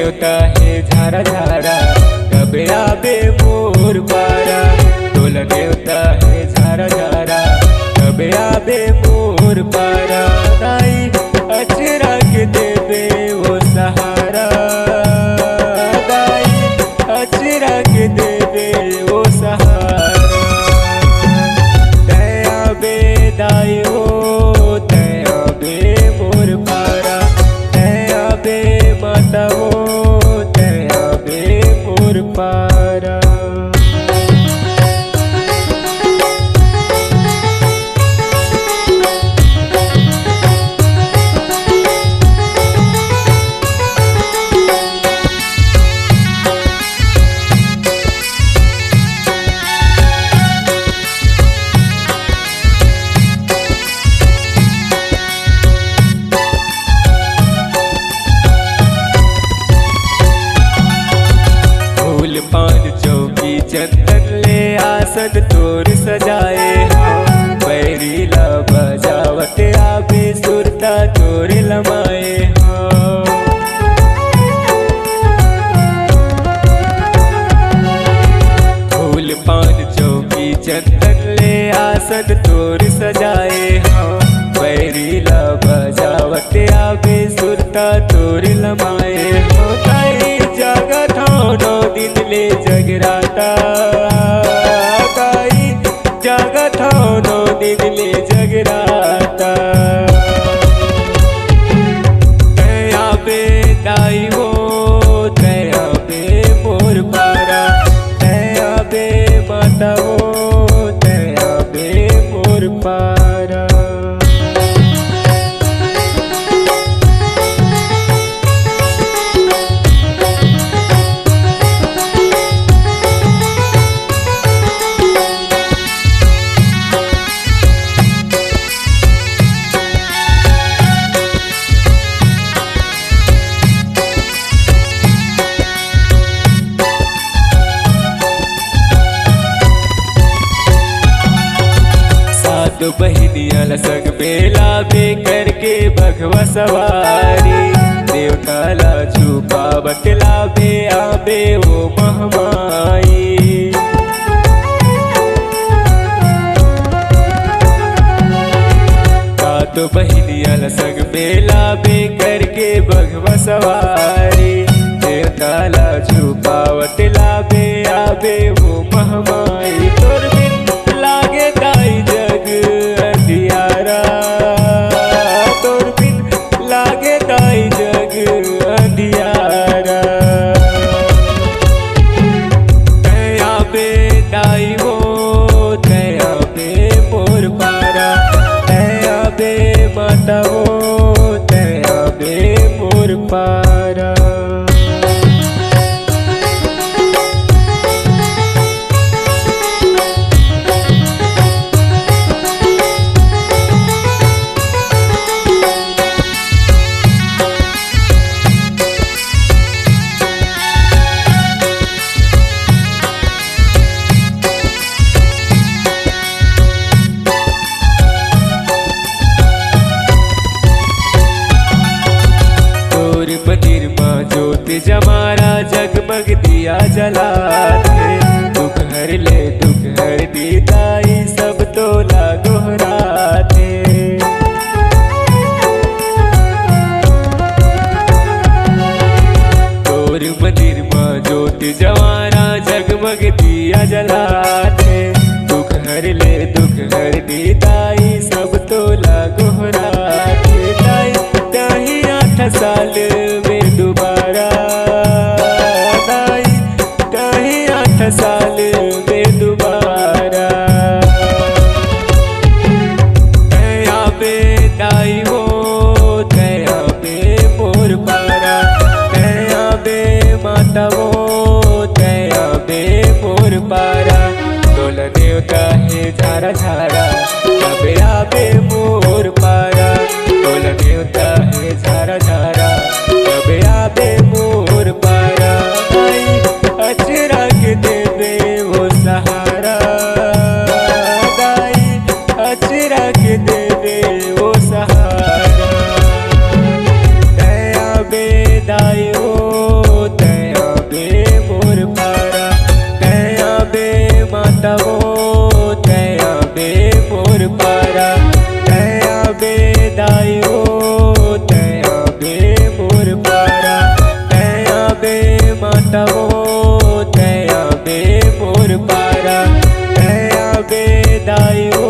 नेवता है झारा झारा, कब आबे मोर पारा। तोल नेवता है झारा झारा, कब आबे मोर पारा। दाई अचरा के देवे वो सहारा, दाई अचरा के देवे वो सहारा। दया बे दाई हो, दया बे मोर पारा, दया बे माता हो, दया बे मोर पारा। पान चौकी चंदन ले आसन तोर सजाए हो, पैरीला बजावत आबे सुरता तोर लमाए हो। फूल पान चौकी चंदन ले आसन तोर सजाए हो, पैरीला बजावत आबे सुरता तोर लमाए हो। ताई जगत हो 9 दिन ले जगराता, ताई जगत हो 9 दिन ले जगराता। दया बे दाई हो, दया बे मोर पारा, दया बे माता हो, दया बे मोर पारा। तो बहनिया संग बेला बे करके भगवा सवारी, देवताला छुपा बतला बे आबे वो महमाई। तो बहनिया संग बेला बे करके भगवा सवारी, देवताला छुपा बतला बे आबे वो महमाई। तोर बिन लागे दाई जग अंधियारा, तोर बिन लागे दाई जग अंधियारा। दया बे दाई हो, दया बे मोर पारा, दया बे माता हो, दया बे मोर पारा। मंदिर माँ ज्योत जमारा जगमग दिया जलाते, दुख हर ले दुख हर दी दाई सब तो ला दोहराते। तोर मंदिर माँ ज्योत जमारा जगमग दिया जलाते, दुख हर ले दुख हर दी दाई सब तो ला दोहराते। दाई दाही 8 साल में दोबारा, दाई दाही 8 साल में दोबारा। दया बे दाई हो, दया बे मोर पारा, दया बे माता हो, दया बे मोर पारा। तोल नेवता है झारा झारा, कब आबे मोर पारा। तोल नेवता है झारा झारा, कब आबे मोर पारा। दाई अचरा के देवे वो सहारा, दाई अचरा के देवे वो सहारा। दया बे दाई हो, मोर पारा तया बे दाई हो तया बे मोर पारा तया बे माता हो तया बे मोर पारा तया बे दाई हो